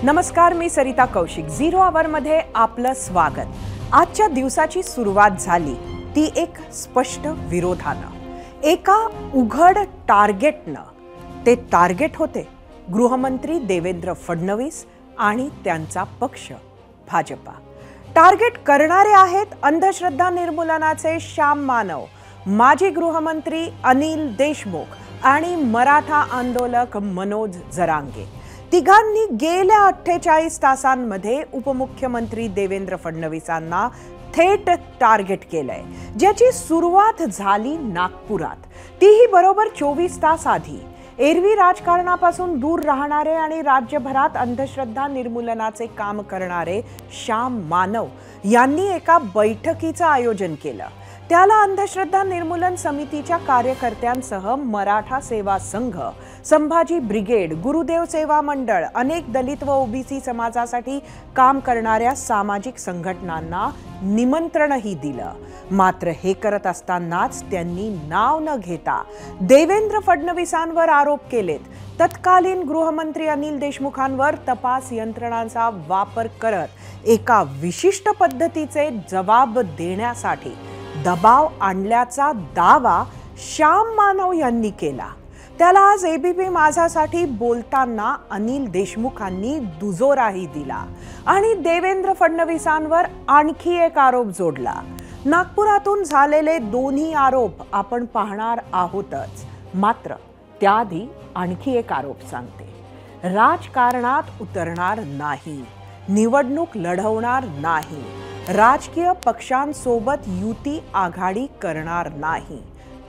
नमस्कार, मी सरिता कौशिक. झिरो आवरमध्ये आपलं स्वागत. आजच्या दिवसाची सुरुवात झाली ती एक स्पष्ट विरोधानं, एका उघड टार्गेटनं. ते टार्गेट होते गृहमंत्री देवेंद्र फडणवीस आणि त्यांचा पक्ष भाजपा. टार्गेट करणारे आहेत अंधश्रद्धा निर्मूलनाचे श्याम मानव, माजी गृहमंत्री अनिल देशमुख आणि मराठा आंदोलक मनोज जरांगे. तिघांनी गेल्या 48 तासांमध्ये उपमुख्यमंत्री देवेंद्र फडणवीसांना थेट टार्गेट केलंय, ज्याची सुरुवात झाली नागपुरात, तीही बरोबर 24 तास आधी. एरवी राजकारणापासून दूर राहणारे आणि राज्यभरात अंधश्रद्धा निर्मूलनाचे काम करणारे श्याम मानव यांनी एका बैठकीचं आयोजन केलं. त्याला अंधश्रद्धा निर्मूलन समितीच्या कार्यकर्त्यांसह मराठा सेवा संघ, संभाजी ब्रिगेड, गुरुदेव सेवा मंडळ, अनेक दलित व ओबीसी समाजासाठी काम करणाऱ्या सामाजिक संघटनांना निमंत्रणही दिलं. मात्र हे करत असतानाच त्यांनी नाव न घेता देवेंद्र फडणवीसांवर आरोप केलेत. तत्कालीन गृहमंत्री अनिल देशमुखांवर तपास यंत्रणांचा वापर करत एका विशिष्ट पद्धतीचे जबाब देण्यासाठी दबाव आणल्याचा दावा श्याम मानव यांनी केला. त्याला आज एबीपी माझासाठी बोलताना अनिल देशमुखांनी दुजोराही दिला आणि देवेंद्र फडणवीसांवर आणखी एक आरोप जोडला. नागपुरातून झालेले दोन्ही आरोप आपण पाहणार आहोतच, मात्र त्याआधी आणखी एक आरोप सांगते. राजकारणात उतरणार नाही, निवडणूक लढवणार नाही, राजकीय पक्षांसोबत युती आघाडी करणार नाही,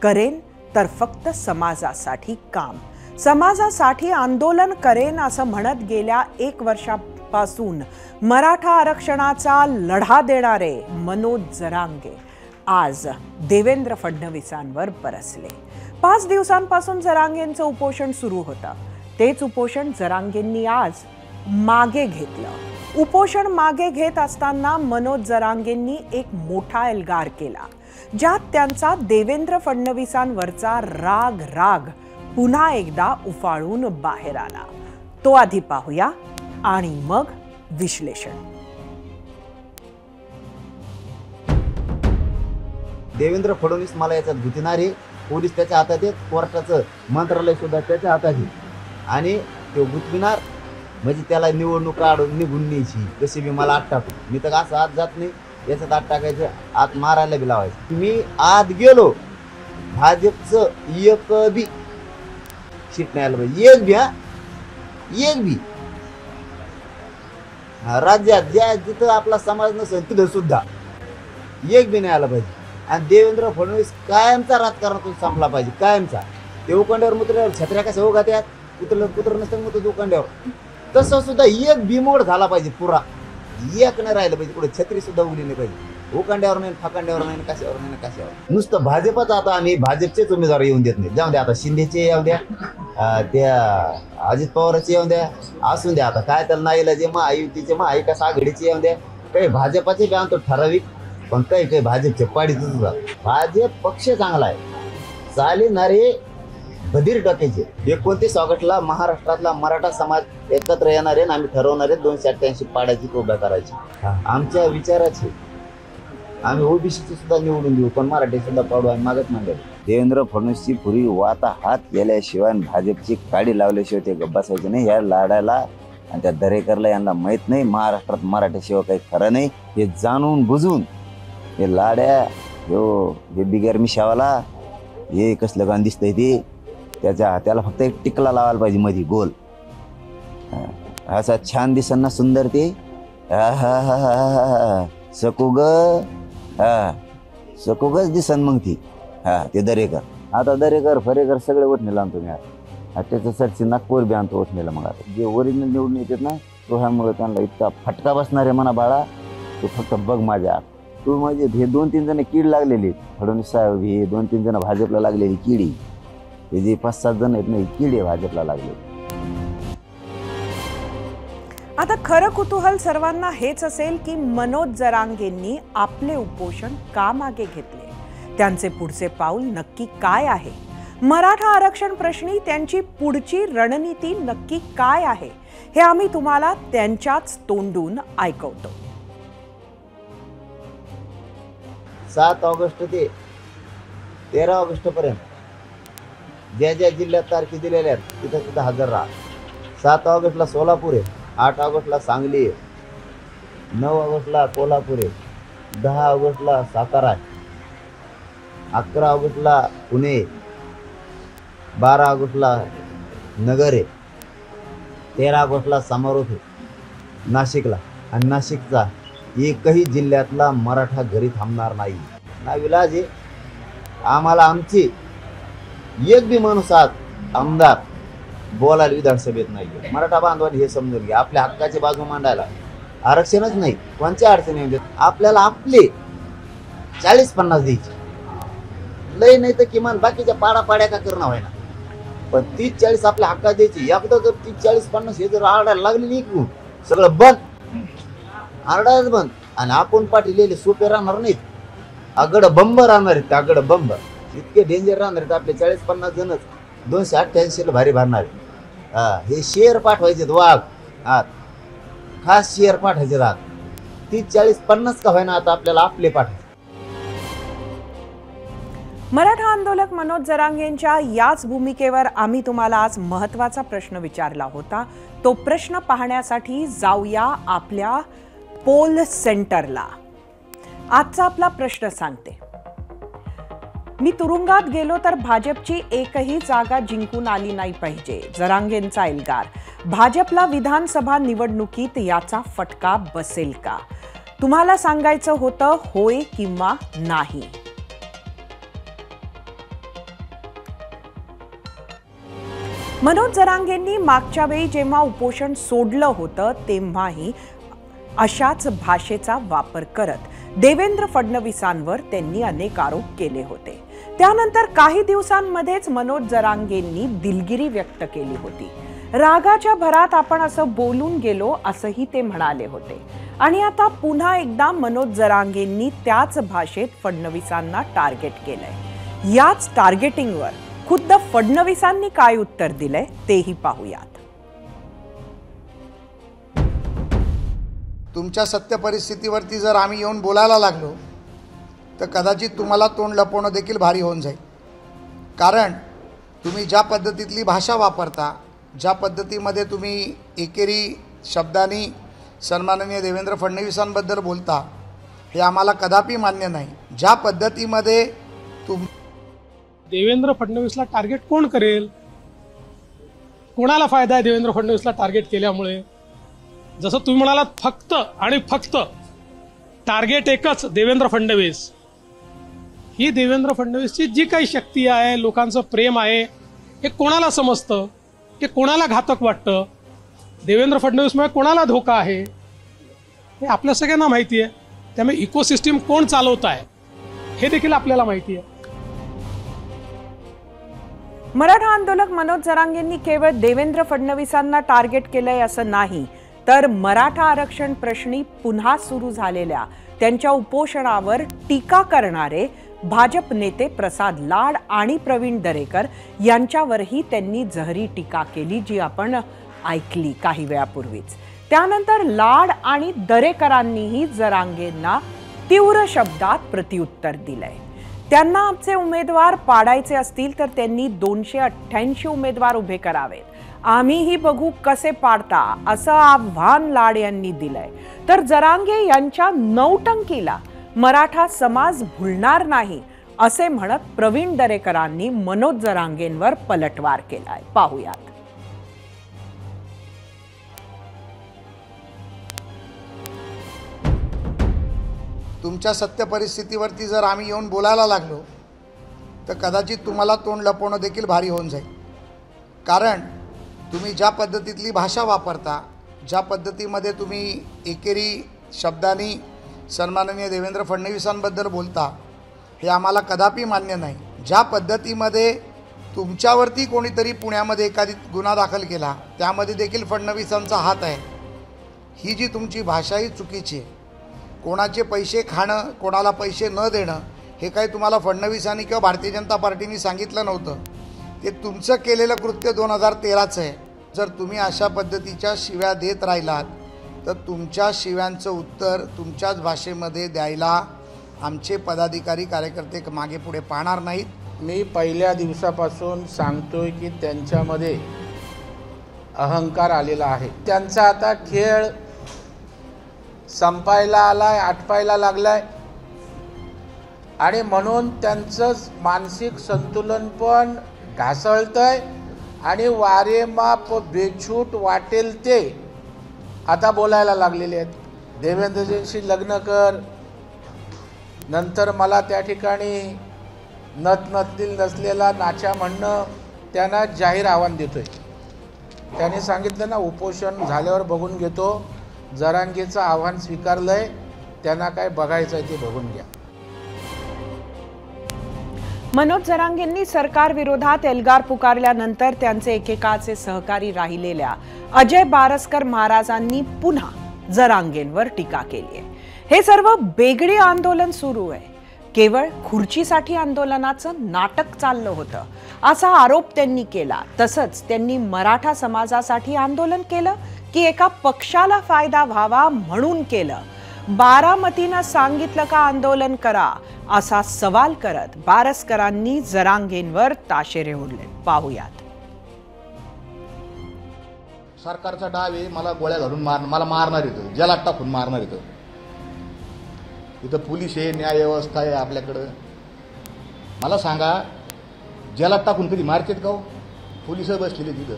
करेन तर फक्त समाजासाठी काम, समाजासाठी आंदोलन करेन असं म्हणत गेल्या 1 वर्षापासून मराठा आरक्षणाचा लढा देणारे मनोज जरांगे आज देवेंद्र फडणवीसांवर बरसले. 5 दिवसांपासून जरांगेंचं उपोषण सुरू होतं. तेच उपोषण जरांगेंनी आज मागे घेतलं. उपोषण मागे घेत असताना मनोज जरांगेंनी एक मोठा एल्गार केला, ज्यात त्यांचा देवेंद्र फडणवीसांवरचा राग पुन्हा एकदा उफाळून बाहेर आला. तो आधी पाहूया आणि मग विश्लेषण. देवेंद्र फडणवीस मला याच्यात गुंतणारे, पोलीस त्याच्या हातात आहेत, कोर्टाचं मंत्रालय सुद्धा त्याच्या हातात आहे आणि तो गुंतविणार म्हणजे त्याला निवडणूक काढून निघून न्यायची. कशी बी मला आत टाकू, मी तर असं आत जात नाही, याच्यात आत टाकायचं, आत मारायला बी लावायचं. मी आत गेलो, भाजपचं एक बी सीट नाही आलं पाहिजे, एक बी राज्यात ज्या जिथं आपला समाज नसेल तिथं सुद्धा एक बी नाही आला पाहिजे. आणि देवेंद्र फडणवीस कायमचा राजकारणातून संपला पाहिजे, कायमचा. ते उकंड्यावर मुद्रेवर छत्र्या कशा उगा त्यात कुत्र नसतं मग उकंड्यावर, तसं सुद्धा एक बिमोड झाला पाहिजे, पुरा एक नाही राहिलं पाहिजे, पुढे छत्री सुद्धा उगली नाही पाहिजे. उकांड्यावर नाही, फाकांड्यावर नाही, कशावर नाही, कशावर. नुसतं भाजपच आता आम्ही भाजपचेच उमेदवार येऊन देत नाही. जाऊ द्या, आता शिंदेचे येऊ द्या, त्या अजित पवारचे येऊन द्या, असून द्या. आता काय त्याला नाही जे महायुतीचे महाविकास आघाडीचे येऊन द्या, काही भाजपाचे बी आणतो ठराविक, पण काही भाजपचे पाडीच सुद्धा. भाजप पक्ष चांगला आहे, चालणारे बधीर टाकायचे. 29 ऑगस्टला महाराष्ट्रातला मराठा समाज एकत्र येणार आहे, आम्ही ठरवणार आहे 288 पाड्याची उभ्या करायची. आमच्या विचाराचे आम्ही ओबीसीची सुद्धा निवडून देऊ, पण मराठी सुद्धा पाडू आम्ही मागत मांडले. देवेंद्र फडणवीसची पूर्वी वाता हात गेल्याशिवाय भाजपची काडी लावल्याशिवाय ते बसायचे नाही. या लाडाला आणि त्या दरेकरला यांना माहीत नाही महाराष्ट्रात मराठीशिवाय काही खरं नाही. हे जाणून बुजून हे लाड्या हे बिगर मिशावाला हे कसलं गाणं दिसतंय ते, त्याला फक्त एक टिकला लावायला पाहिजे मध्ये गोल, असा छान दिसन ना सुंदर ते. सकूगच दिसन मग ती. ते दरेकर, आता दरेकर फरेकर सगळे ओठणीला आणतो मी आता. त्याचं सरची नागपूर बी आणतो ओठणीला. मग आता जे ओरिजिनल निवडून येतात ना, तो ह्यामुळे त्यांना इतका फटका बसणार आहे म्हणा बाळा, तो फक्त बघ माझ्या. तू म्हणजे हे 2-3 जण कीड लागलेली फडणवीस साहेब, हे 2-3 जण भाजपला लागलेली किडी, हे जे 5-7 जण आहेत ना, ही किडी भाजपला लागले. आता खरं कुतूहल सर्वांना हेच असेल की मनोज जरांगेंनी आपले उपोषण का मागे घेतले, त्यांचे पुढचे पाऊल नक्की काय आहे, मराठा आरक्षण प्रश्नी त्यांची पुढची रणनीती नक्की काय आहे हे आम्ही तुम्हाला त्यांच्याच तोंडून ऐकवतो. 7 ऑगस्ट ते 13 ऑगस्ट पर्यंत ज्या ज्या जिल्ह्यात तारखे दिलेल्या आहेत तिथं तिथं हजर राहा. 7 ऑगस्टला सोलापूर आहे, 8 ऑगस्टला सांगली आहे, 9 ऑगस्टला कोल्हापूर आहे, 10 ऑगस्टला सातारा आहे, 11 ऑगस्टला पुणे, 12 ऑगस्टला नगर आहे, 13 ऑगस्टला समारोह आहे नाशिकला. आणि नाशिकचा एकही जिल्ह्यातला मराठा घरी थांबणार नाही. ना विलाज आहे आम्हाला. आमची एक बी माणूस आज आमदार बोलायला विधानसभेत नाही. मराठा बांधवांनी हे समजून घ्या, आपल्या हक्काची बाजू मांडायला आरक्षणच नाही, कोणत्या अडचणी येऊ देत. आपल्याला आपले 40-50 द्यायचे, लय नाही तर किमान बाकीच्या पाड्या का करणं व्हायना, पण 30-40 आपल्या हक्कात द्यायची. एकदा जर 30-40-50 हे जर आरडायला लागले इकडून सगळं बंद, आरडायच बंद. आणि आपण पाठीलेले सोपे राहणार नाहीत, आगड बंब राहणार आहेत. आगड बंब इतके डेंजर राहणार आहेत. आपले 40-50 जणच 288 भारी भरणार. हे शेअर पाठवायचे वाघ, खास शेअर पाठवायचे राहत. 30-40-50 का होईना आता आपल्याला आपले पाठवायचे. मराठा आंदोलक मनोज जरांगेंच्या याच भूमिकेवर आम्ही तुम्हाला आज महत्त्वाचा प्रश्न विचारला होता. तो प्रश्न पाहण्यासाठी जाऊया आपल्या पोल सेंटरला. आजचा आपला प्रश्न सांगते. मी तुरुंगात गेलो तर भाजपची एकही जागा जिंकून आली नाही पाहिजे. जरांगेंचा एल्गार. भाजपला विधानसभा निवडणुकीत याचा फटका बसेल का? तुम्हाला सांगायचं होतं होय किंवा नाही. मनोज जरांगेंनी मागच्या वेळी जेव्हा उपोषण सोडलं होतं तेव्हाही अशाच भाषेचा वापर करत देवेंद्र फडणवीसांवर त्यांनी अनेक आरोप केले होते. त्यानंतर काही दिवसांमध्येच मनोज जरांगेंनी दिलगिरी व्यक्त केली होती. रागाच्या भरात आपण असं बोलून गेलो असंही ते म्हणाले होते. आणि आता पुन्हा एकदा मनोज जरांगेंनी त्याच भाषेत फडणवीसांना टार्गेट केलंय. याच टार्गेटिंगवर खुद्द फडणवीसांनी काय उत्तर दिलंय तेही पाहूयात. तुमच्या सत्य परिस्थितीवरती जर आम्ही येऊन बोलायला लागलो तर कदाचित तुम्हाला तोंड लपवणं देखील भारी होऊन जाईल. कारण तुम्ही ज्या पद्धतीतली भाषा वापरता, ज्या पद्धतीमध्ये तुम्ही एकेरी शब्दांनी सन्माननीय देवेंद्र फडणवीसांबद्दल बोलता हे आम्हाला कदापि मान्य नाही. ज्या पद्धतीमध्ये देवेंद्र फडणवीसला टार्गेट कोण करेल? कोणाला फायदा आहे देवेंद्र फडणवीसला टार्गेट केल्यामुळे? जसं तुम्ही म्हणालात फक्त आणि फक्त टार्गेट एकच देवेंद्र फडणवीस. ही देवेंद्र फडणवीसची जी काही शक्ती आहे, लोकांचं प्रेम आहे, हे कोणाला समजतं? हे कोणाला घातक वाटतं? देवेंद्र फडणवीसमुळे कोणाला धोका आहे हे आपल्या सगळ्यांना माहिती आहे. त्यामुळे इकोसिस्टीम कोण चालवत आहे हे देखील आपल्याला माहिती आहे. मराठा आंदोलक मनोज जरांगेंनी केवळ देवेंद्र फडणवीसांना टार्गेट केलंय असं नाही, तर मराठा आरक्षण प्रश्नी पुन्हा सुरू झालेल्या त्यांच्या उपोषणावर टीका करणारे भाजप नेते प्रसाद लाड आणि प्रवीण दरेकर यांच्यावरही त्यांनी जहरी टीका केली, जी आपण ऐकली काही वेळापूर्वीच. त्यानंतर लाड आणि दरेकरांनीही जरांगेंना तीव्र शब्दात प्रत्युत्तर दिलंय. त्यांना आमचे उमेदवार पाडायचे असतील तर त्यांनी 288 उमेदवार उभे करावेत. आम्हीही बघू कसे पाडता, असं आव्हान लाड यांनी दिलंय. तर जरांगे यांच्या नौटंकीला मराठा समाज भुलणार नाही असे म्हणत प्रवीण दरेकरांनी मनोज जरांगेंवर पलटवार केलाय. पाहूयात. तुमच्या सत्य परिस्थितीवरती जर आम्ही येऊन बोलायला लागलो तर कदाचित तुम्हाला तोंड लपवणं देखील भारी होऊन जाईल. कारण तुम्ही ज्या पद्धतीतली भाषा वापरता, ज्या पद्धतीमध्ये तुम्ही एकेरी शब्दांनी सन्माननीय देवेंद्र फडणवीसांबद्दल बोलता हे आम्हाला कदापि मान्य नाही. ज्या पद्धतीमध्ये तुमच्यावरती कोणीतरी पुण्यामध्ये एखादी गुन्हा दाखल केला त्यामध्ये देखील फडणवीसांचा हात आहे, ही जी तुमची भाषा ही चुकीची आहे. कोणाचे पैसे खाणं, कोणाला पैसे न देणं हे काही तुम्हाला फडणवीसांनी किंवा भारतीय जनता पार्टीने सांगितलं नव्हतं. ते तुमचं केलेलं कृत्य 2013चं आहे. जर तुम्ही अशा पद्धतीच्या शिव्या देत राहिलात तर तुमच्या शिव्यांचं उत्तर तुमच्याच भाषेमध्ये द्यायला आमचे पदाधिकारी कार्यकर्ते मागे पुढे पाहणार नाहीत। मी पहिल्या दिवसापासून सांगतोय की त्यांच्यामध्ये अहंकार आलेला आहे। त्यांचा आता खेळ संपायला आलाय, आटपायला लागलाय आणि म्हणून त्यांचं मानसिक संतुलन पण ढासळतंय आणि वारेमाप बेछूट वाटेल ते आता बोलायला लागलेले आहेत। देवेंद्रजींशी लग्न कर, नंतर मला त्या ठिकाणी नतनतील नसलेला नाचा म्हणणं त्यांना जाहीर आव्हान देतोय। त्यांनी सांगितलं ना, उपोषण झाल्यावर बघून घेतो। जरांगेचं आव्हान स्वीकारलंय, त्यांना काय बघायचं आहे ते बघून घ्या। मनोज जरांगेंनी सरकार विरोधात एल्गार पुकारल्यानंतर त्यांचे एकेकाचे सहकारी राहिलेल्या अजय बारसकर महाराजांनी पुन्हा जरांगेंवर टीका केली आहे। हे सर्व बेगडी आंदोलन सुरू आहे, केवळ खुर्चीसाठी आंदोलनाचं नाटक चाललं होतं असा आरोप त्यांनी केला। तसंच त्यांनी मराठा समाजासाठी आंदोलन केलं की एका पक्षाला फायदा व्हावा म्हणून केलं? बारामतीनं सांगितलं का आंदोलन करा असा सवाल करत बारसकरांनी जरांगेंवर ताशेरे ओढले। पाहूयात। सरकारचा डाव आहे, मला गोळ्या घालून मला मारणार येतं, जलात टाकून मारणार येतं। इथं पोलीस आहे, न्याय व्यवस्था आहे आपल्याकडं। मला सांगा, जलात टाकून कधी मारतात का? पोलिस बसलेले तिथं,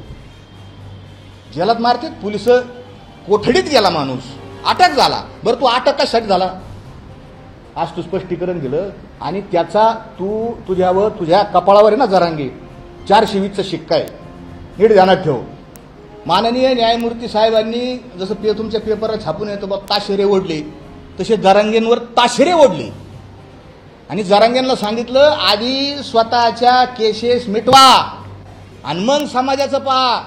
जलात मारतात पोलिस? कोठडीत गेला माणूस, अटक झाला। बरं, तू अटक कशासाठी झाला? आज तू स्पष्टीकरण दिलं आणि त्याचा तुझ्या कपाळावर आहे ना जरांगे 420चा शिक्का आहे, नीट ध्यानात ठेव। माननीय न्यायमूर्ती साहेबांनी जसं तुमच्या पेपरला छापून येतो बाबा ताशेरे ओढले, तसे जरांगेंवर ताशेरे ओढले आणि जरांगेंना सांगितलं आधी स्वतःच्या केसेस मिटवा आणि मग समाजाचं पहा।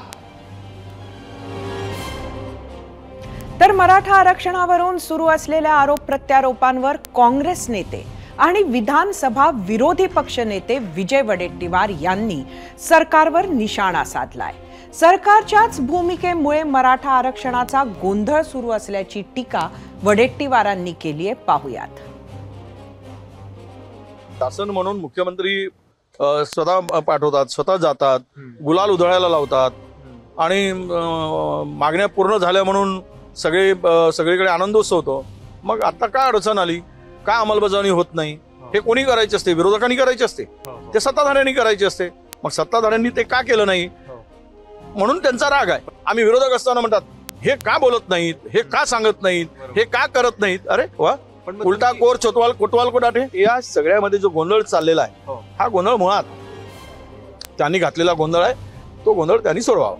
तर मराठा आरक्षणावरून सुरू असलेल्या आरोप प्रत्यारोपांवर काँग्रेस नेते आणि विधानसभा विरोधी पक्षनेते विजय वडेट्टीवार यांनी सरकारवर निशाणा साधलाय। सरकारच्याच भूमिकेमुळे मराठा आरक्षणाचा गोंधळ सुरू असल्याची टीका वडेट्टीवारांनी केली आहे। पाहूयात। शासन म्हणून मुख्यमंत्री स्वतः पाठवतात, स्वतः जातात, गुलाल उधळायला लावतात आणि मागण्या पूर्ण झाल्या म्हणून सगळीकडे आनंदोत्सव होतो। मग आता काय अडचण आली, काय अंमलबजावणी होत नाही, हे कोणी करायचे असते? विरोधकांनी करायचे असते, ते सत्ताधाऱ्यांनी करायचे असते। मग सत्ताधाऱ्यांनी ते का केलं नाही म्हणून त्यांचा राग आहे। आम्ही विरोधक असताना म्हणतात हे का बोलत नाहीत, हे का सांगत नाहीत, हे का करत नाहीत? अरे वा, उलटा कोर कोतवाल को डाटे। या सगळ्यामध्ये जो गोंधळ चाललेला आहे, हा गोंधळ मुळात त्यांनी घातलेला गोंधळ आहे, तो गोंधळ त्यांनी सोडवावा।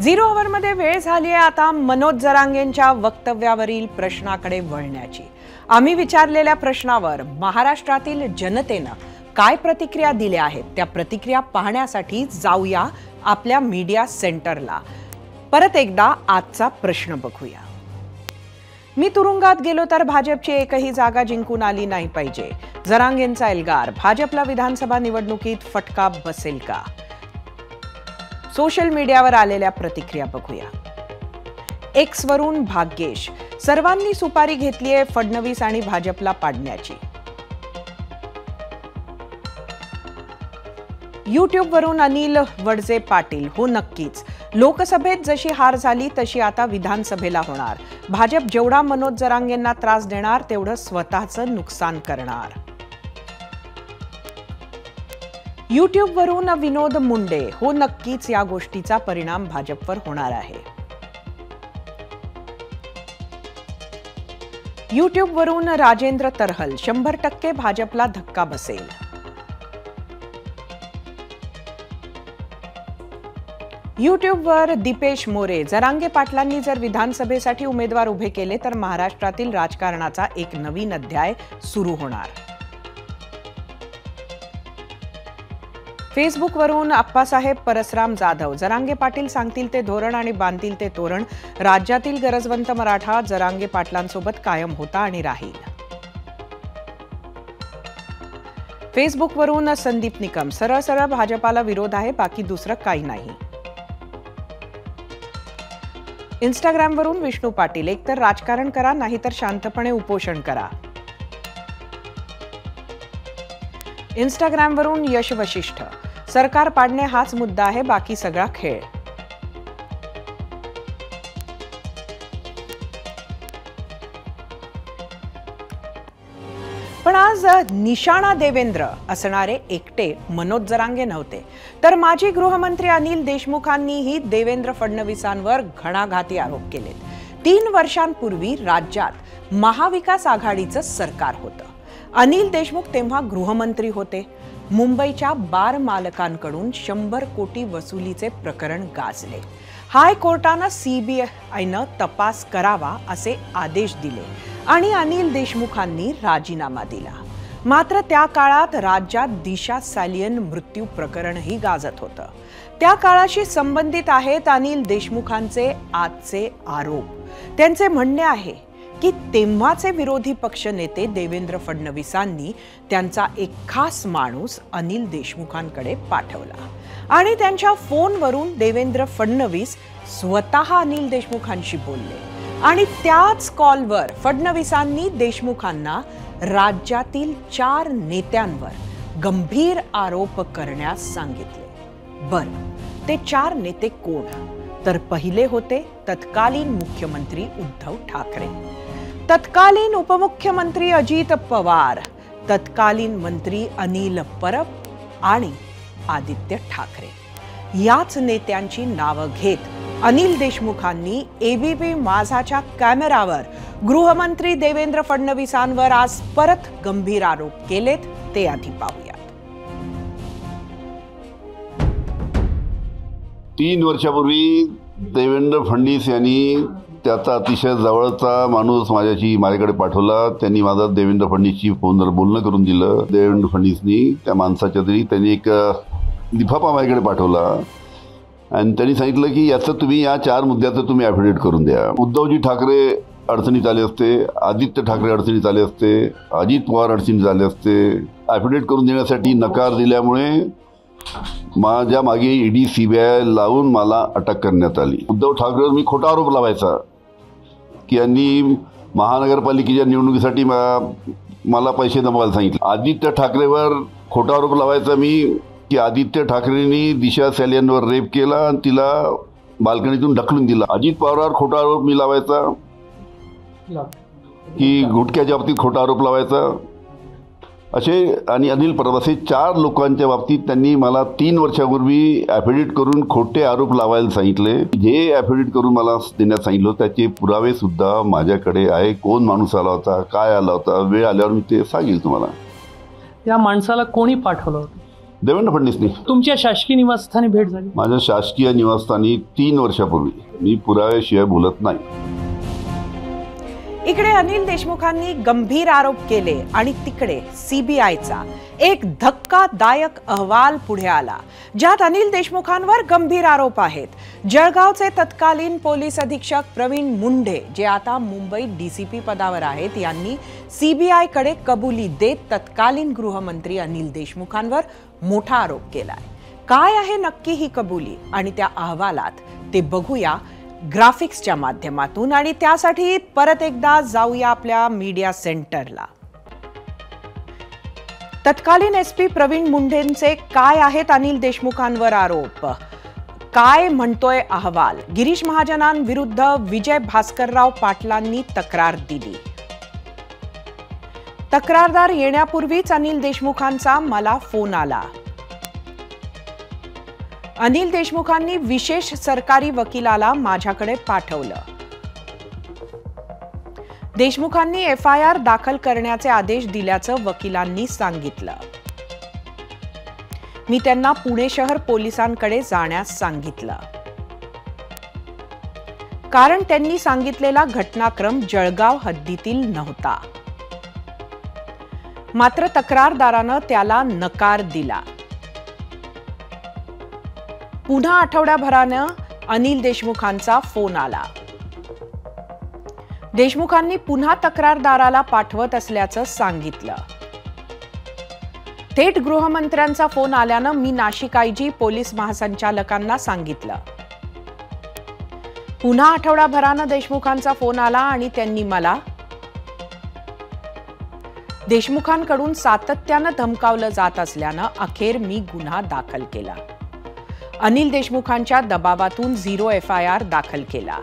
0 ओव्हरमध्ये वेळ झाली आहे आता मनोज जरांगेंच्या वक्तव्यावरील प्रश्नाकडे वळण्याची। आम्ही विचारलेल्या प्रश्नावर महाराष्ट्रातील जनतेनं काय प्रतिक्रिया दिल्या आहेत त्या प्रतिक्रिया पाहण्यासाठी जाऊया आपल्या मीडिया सेंटरला। परत एकदा आजचा प्रश्न बघूया। मी तुरुंगात गेलो तर भाजपची एकही जागा जिंकून आली नाही पाहिजे। जरांगेंचा एल्गार, भाजपला विधानसभा निवडणुकीत फटका बसेल का? सोशल मीडियावर आलेल्या प्रतिक्रिया बघूया। एक्स वरून भाग्येश, सर्वांनी सुपारी घेतली आहे फडणवीस आणि भाजपला पाडण्याची। YouTube वरून अनिल वडजे पाटील, हो नक्कीच, लोकसभेत जशी हार झाली तशी आता विधानसभेला होणार। भाजप जेवढा मनोज जरांगेंना त्रास देणार तेवढं स्वतःचं नुकसान करणार। YouTube वरून विनोद मुंडे, हो नक्कीच, या गोष्टीचा परिणाम भाजपवर होणार आहे। YouTube वरून राजेंद्र तरहल, 100% भाजपला धक्का बसेल। YouTube वर दीपेश मोरे, जरांगे पाटलांनी जर विधानसभेसाठी उमेदवार उभे केले तर महाराष्ट्रातील राजकारणाचा एक नवीन अध्याय सुरू होणार। फेसबुक वरून आप्पासाहेब परसराम जाधव, जरांगे पाटील सांगतील ते धोरण आणि बांधतील ते तोरण, राज्यातील गरजवंत मराठा जरांगे पाटलांसोबत कायम होता आणि राहील। फेसबुकवरून संदीप निकम, सरळ सरळ भाजपाला विरोध आहे, बाकी दुसरं काही नाही. इंस्टाग्रामवरून विष्णू पाटील, एकतर राजकारण करा नाहीतर शांतपणे उपोषण करा. इंस्टाग्रामवरून यश वशिष्ठ, सरकार पाडणे हाच मुद्दा आहे, बाकी सगळा खेळ. पण आज निशाणा देवेंद्र असणारे एकटे मनोज जरांगे नव्हते, तर माजी गृहमंत्री अनिल देशमुखांनीही देवेंद्र फडणवीसांवर घणाघाती आरोप केलेत. 3 वर्षांपूर्वी राज्यात महाविकास आघाडीचं सरकार होतं. अनिल देशमुख तेव्हा गृहमंत्री होते. मुंबईच्या बार मालकांकडून 100 कोटी वसुलीचे प्रकरण गाजले. हायकोर्टानं CBIनं तपास करावा असे आदेश दिले आणि अनिल देशमुखांनी राजीनामा दिला. मात्र त्या काळात राज्यात दिशा सालियन मृत्यू प्रकरणही गाजत होतं. त्या काळाशी संबंधित आहेत अनिल देशमुखांचे आजचे आरोप. त्यांचे म्हणणे आहे की तेव्हाचे विरोधी पक्षनेते देवेंद्र फडणवीसांनी त्यांचा एक खास माणूस अनिल देशमुखांकडे पाठवला आणि त्यांच्या फोनवरून देवेंद्र फडणवीस स्वतः अनिल देशमुखांशी बोलले आणि त्याच कॉलवर फडणवीसांनी देशमुखांना राज्यातील 4 नेत्यांवर गंभीर आरोप करण्यास सांगितले. बरं, ते 4 नेते कोण? तर पहिले होते तत्कालीन मुख्यमंत्री उद्धव ठाकरे, तत्कालीन उपमुख्यमंत्री अजित पवार, तत्कालीन मंत्री अनिल परब आणि आदित्य ठाकरे. याच नेत्यांची नावं घेत अनिल देशमुखांनी ABP माझाच्या कॅमेरावर गृहमंत्री देवेंद्र फडणवीसांवर आज परत गंभीर आरोप केलेत. ते आधी पाहूया. 3 वर्षापूर्वी देवेंद्र फडणवीस यांनी त्याचा अतिशय जवळचा माणूस माझ्याकडे पाठवला. त्यांनी माझा देवेंद्र फडणवीसशी फोनवर बोलणं करून दिलं. देवेंद्र फडणवीसनी त्या माणसाच्या तरी त्यांनी एक लिफाफा माझ्याकडे पाठवला आणि त्यांनी सांगितलं की याचं तुम्ही या 4 मुद्द्याचं तुम्ही ॲफिडेविट करून द्या. उद्धवजी ठाकरे अडचणीत आले असते, आदित्य ठाकरे अडचणीत आले असते, अजित पवार अडचणीत आले असते. ॲफिडेविट करून देण्यासाठी नकार दिल्यामुळे माझ्या मागे ED CBI लावून मला अटक करण्यात आली. उद्धव ठाकरेवर मी खोटा आरोप लावायचा की यांनी महानगरपालिकेच्या निवडणुकीसाठी मला पैसे जमवायला सांगितले. आदित्य ठाकरेवर खोटा आरोप लावायचा मी की आदित्य ठाकरेंनी दिशा सालियनवर रेप केला आणि तिला बाल्कनीतून ढकलून दिला. अजित पवारवर खोटा आरोप मी लावायचा की गुटख्याच्या बाबतीत खोटा आरोप लावायचा. असे आणि अनिल परब असे 4 लोकांच्या बाबतीत त्यांनी मला 3 वर्षापूर्वी ॲफिडेविट करून खोटे आरोप लावायला सांगितले. जे ॲफिडेविट करून मला देण्यात सांगितलं त्याचे पुरावे सुद्धा माझ्याकडे आहे. कोण माणूस आला होता, काय आला होता, वेळ आल्यावर मी ते सांगेल तुम्हाला. या माणसाला कोणी पाठवलं होतं? देवेंद्र फडणवीसनी. तुमच्या शासकीय निवासस्थानी भेट झाली? माझ्या शासकीय निवासस्थानी 3 वर्षापूर्वी. मी पुराव्याशिवाय बोलत नाही. इकडे अनिल देशमुखांनी गंभीर आरोप केले आणि तिकडे CBIचा एक धक्कादायक अहवाल पुढे आला ज्यात अनिल देशमुखांवर गंभीर आरोप आहेत. जळगावचे तत्कालीन पोलीस अधीक्षक प्रवीण मुंढे, जे आता मुंबईत DCP पदावर आहेत, यांनी CBIकडे कबुली देत तत्कालीन गृहमंत्री अनिल देशमुखांवर मोठा आरोप केलाय. काय आहे नक्की ही कबुली आणि त्या अहवालात ते बघूया ग्राफिक्सच्या माध्यमातून. आणि त्यासाठी परत एकदा जाऊया आपल्या मीडिया सेंटरला. तत्कालीन SP प्रवीण मुंढेंचे काय आहेत अनिल देशमुखांवर आरोप? काय म्हणतोय अहवाल? गिरीश महाजनांविरुद्ध विजय भास्करराव पाटलांनी तक्रार दिली. तक्रारदार येण्यापूर्वीच अनिल देशमुखांचा मला फोन आला. अनिल देशमुखांनी विशेष सरकारी वकिलाला माझ्याकडे पाठवलं. देशमुखांनी FIR दाखल करण्याचे आदेश दिल्याचं वकिलांनी सांगितलं. मी त्यांना पुणे शहर पोलिसांकडे जाण्यास सांगितलं कारण त्यांनी सांगितलेला घटनाक्रम जळगाव हद्दीतील नव्हता. मात्र तक्रारदारानं त्याला नकार दिला. पुन्हा आठवड्याभरानं अनिल देशमुखांचा फोन आला. देशमुखांनी पुन्हा तक्रारदाराला पाठवत असल्याचं सांगितलं. थेट गृहमंत्र्यांचा फोन आल्यानं मी नाशिक आयजी पोलीस महासंचालकांना सांगितलं. पुन्हा आठवडाभरानं देशमुखांचा फोन आला आणि त्यांनी मला देशमुखांकडून सातत्यानं धमकावलं जात असल्यानं अखेर मी गुन्हा दाखल केला. अनिल देशमुखांच्या दबावातून 0 FIR दाखल केला.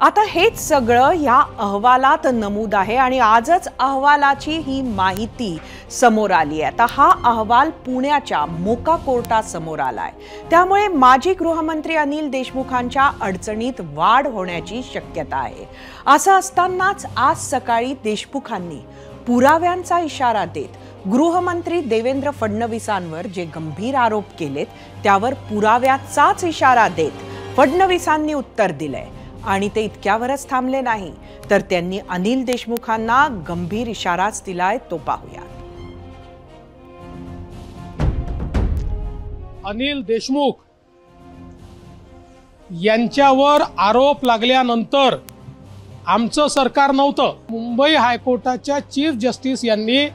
आता हेच सगळं ह्या अहवालात नमूद आहे आणि आजच अहवालाची ही माहिती समोर आली आहे. आता हा अहवाल पुण्याच्या मोका कोर्टासमोर आलाय. त्यामुळे माजी गृहमंत्री अनिल देशमुखांच्या अडचणीत वाढ होण्याची शक्यता आहे. असं असतानाच आज सकाळी देशमुखांनी पुराव्यांचा इशारा देत गृहमंत्री देवेंद्र फडणवीसांवर जे गंभीर आरोप केलेत त्यावर पुराव्याचाच इशारा देत फडणवीसांनी उत्तर दिलंय. आणि ते इतक्यावरच थांबले नाही तर त्यांनी अनिल देशमुखांना गंभीर इशाराच दिलाय. तो पाहूया. अनिल देशमुख यांच्यावर आरोप लागल्यानंतर आमचं सरकार नव्हतं, मुंबई हायकोर्टाच्या चीफ जस्टिस यांनी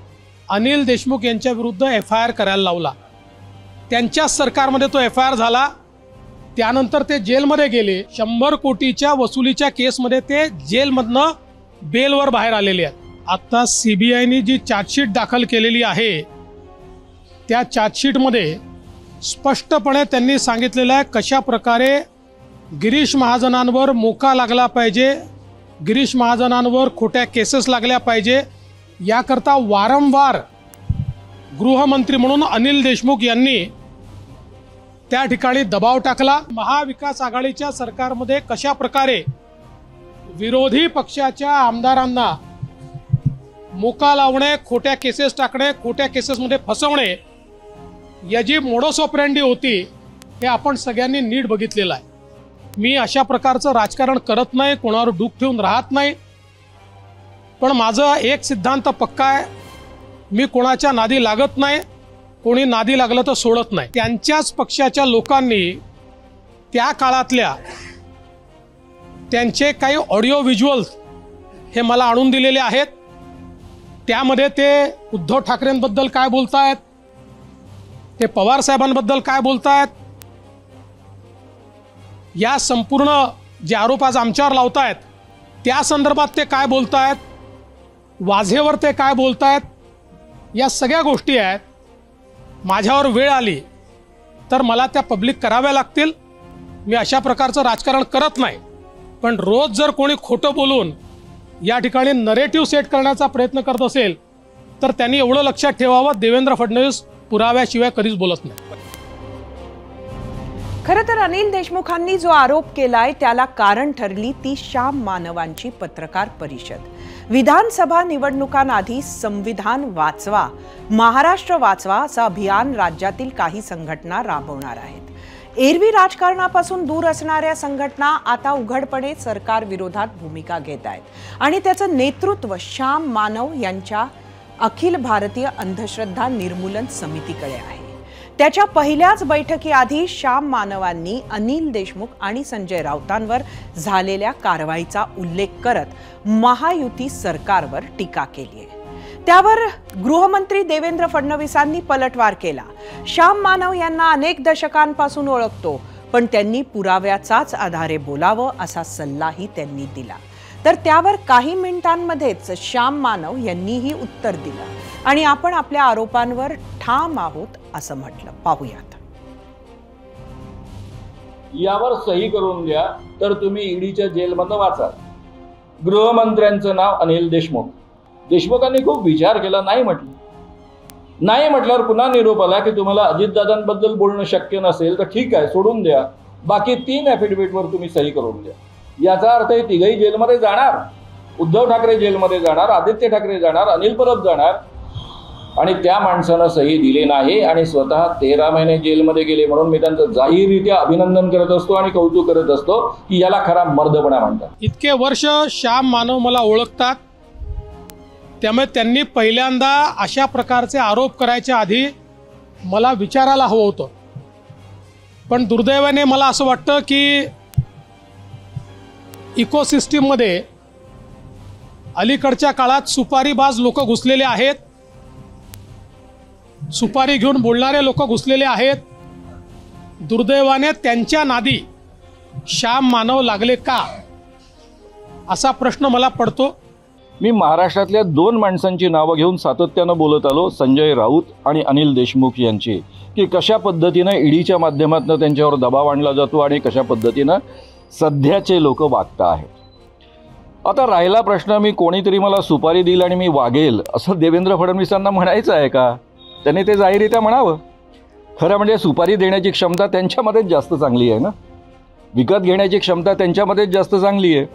अनिल देशमुख यांच्या विरुद्ध FIR करायला लावला. त्यांच्याच सरकारमध्ये तो FIR झाला. त्यानंतर ते जेलमध्ये गेले. 100 कोटीच्या वसुलीच्या केसमध्ये ते जेलमधनं बेलवर बाहेर आलेले आहेत. आता CBIने जी चार्जशीट दाखल केलेली आहे त्या चार्जशीटमध्ये स्पष्टपणे त्यांनी सांगितलेलं आहे कशा प्रकारे गिरीश महाजनांवर मोका लागला पाहिजे, गिरीश महाजनांवर खोट्या केसेस लागल्या पाहिजे. याकरता वारंवार गृहमंत्री म्हणून अनिल देशमुख यांनी त्या ठिकाणी दबाव टाकला. महाविकास आघाडीच्या सरकारमध्ये कशा प्रकारे विरोधी पक्षाच्या आमदारांना मोका लावणे, खोट्या केसेस टाकणे, खोट्या केसेसमध्ये फसवणे या जी मोडस ऑपरेंडी होती हे आपण सगळ्यांनी नीट बघितलेलं आहे. मी अशा प्रकारचं राजकारण करत नाही, कोणावर डूक ठेवून राहत नाही. पण माझं एक सिद्धांत पक्का आहे, मी कोणाच्या नादी लागत नाही, कोणी नादी लागलं तर सोडत नाही. त्यांच्याच पक्षाच्या लोकांनी त्या काळातल्या त्यांचे काही ऑडिओ व्हिज्युअल्स हे मला आणून दिलेले आहेत. त्यामध्ये ते उद्धव ठाकरेंबद्दल काय बोलतायत, ते पवार साहेबांबद्दल काय बोलतायत, या संपूर्ण जे आरोप आज आमच्यावर लावतायत त्या संदर्भात ते काय बोलतायत, वाझेवर ते काय बोलतायत, या सगळ्या गोष्टी आहेत. माझ्यावर वेळ आली तर मला त्या पब्लिक कराव्या लागतील. मी अशा प्रकारचं राजकारण करत नाही. पण रोज जर कोणी खोटं बोलून या ठिकाणी नरेटिव्ह सेट करण्याचा प्रयत्न करत असेल तर त्यांनी एवढं लक्षात ठेवावं, देवेंद्र फडणवीस पुराव्याशिवाय कधीच बोलत नाही. खरं तर अनिल देशमुखांनी जो आरोप केलाय त्याला कारण ठरली ती श्याम मानवांची पत्रकार परिषद. विधानसभा निवडणुकांआधी संविधान वाचवा, महाराष्ट्र वाचवा असं अभियान राज्यातील काही संघटना राबवणार आहेत. एरवी राजकारणापासून दूर असणाऱ्या संघटना आता उघडपणे सरकार विरोधात भूमिका घेत आहेत आणि त्याचं नेतृत्व श्याम मानव यांच्या अखिल भारतीय अंधश्रद्धा निर्मूलन समितीकडे आहे. त्याच्या पहिल्याच बैठकीआधी श्याम मानवांनी अनिल देशमुख आणि संजय राऊतांवर झालेल्या कारवाईचा उल्लेख करत महायुती सरकारवर टीका केली आहे. त्यावर गृहमंत्री देवेंद्र फडणवीसांनी पलटवार केला. श्याम मानव यांना अनेक दशकांपासून ओळखतो, पण त्यांनी पुराव्याचाच आधारे बोलावं असा सल्लाही त्यांनी दिला. तर त्यावर काही मिनिटांमध्येच श्याम मानव यांनीही उत्तर दिलं आणि आपण आपल्या आरोपांवर ठाम आहोत असं म्हटलं. पाहूयात. यावर सही करून द्या तर तुम्ही ईडीच्या जेलमधनं वाचा. गृहमंत्र्यांचं नाव अनिल देशमुख. देशमुखांनी खूप विचार केला, नाही म्हटलं. नाही म्हटल्यावर पुन्हा निरोप आला की तुम्हाला अजितदादांबद्दल बोलणं शक्य नसेल तर ठीक आहे, सोडून द्या. बाकी 3 ॲफिडेव्हिटवर तुम्ही सही करून द्या. याचा अर्थ हे तिघही जेलमध्ये जाणार. उद्धव ठाकरे जेलमध्ये जाणार, आदित्य ठाकरे जाणार, अनिल परब जाणार. आणि त्या माणसानं सही दिली नाही आणि स्वतः 13 महिने जेलमध्ये गेले. म्हणून मी त्यांचं जाहीररित्या अभिनंदन करत असतो आणि कौतुक करत असतो की याला खरा मर्दपणा म्हणतात. इतके वर्ष श्याम मानव मला ओळखतात, त्यामुळे त्यांनी पहिल्यांदा अशा प्रकारचे आरोप करायच्या आधी मला विचारायला हवं होतं पण दुर्दैवाने मला असं वाटतं की इकोसिस्टीममध्ये अलीकडच्या काळात सुपारीबाज लोक घुसलेले आहेत, सुपारी घेऊन बोलणारे लोक घुसलेले आहेत. दुर्दैवाने त्यांच्या नादी श्याम मानव लागले का, असा प्रश्न मला पडतो. मी महाराष्ट्रातल्या 2 माणसांची नावं घेऊन सातत्यानं बोलत आलो, संजय राऊत आणि अनिल देशमुख यांची, की कशा पद्धतीनं ईडीच्या माध्यमातून त्यांच्यावर दबाव आणला जातो आणि कशा पद्धतीनं सध्याचे लोक वागत आहेत. आता राहिला प्रश्न, मी कोणीतरी मला सुपारी दिली आणि मी वागेल असं देवेंद्र फडणवीसांना म्हणायचं आहे का? त्यांनी ते जाहीररित्या म्हणावं. खरं म्हणजे सुपारी देण्याची क्षमता त्यांच्यामध्येच जास्त चांगली आहे ना, विकत घेण्याची क्षमता त्यांच्यामध्येच जास्त चांगली आहे.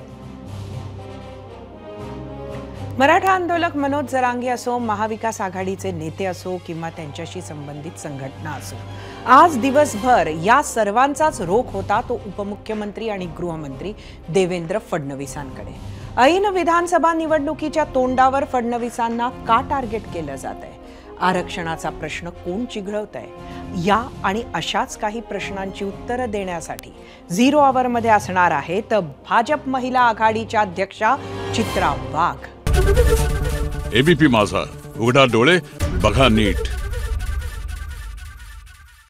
मराठा आंदोलक मनोज जरांगे असो, महाविकास आघाडीचे नेते असो किंवा त्यांच्याशी संबंधित संघटना असो, आज दिवसभर या सर्वांचाच रोख होता तो उपमुख्यमंत्री आणि गृहमंत्री देवेंद्र फडणवीसांकडे. ऐन विधानसभा निवडणुकीच्या तोंडावर फडणवीसांना का टार्गेट केलं जात आहे? आरक्षणाचा प्रश्न कोण चिघळवतंय? या आणि अशाच काही प्रश्नांची उत्तरं देण्यासाठी 0 आवरमध्ये असणार आहेत भाजप महिला आघाडीच्या अध्यक्षा चित्रा वाघ. एबीपी माझा, उघडा डोळे बघा नीट.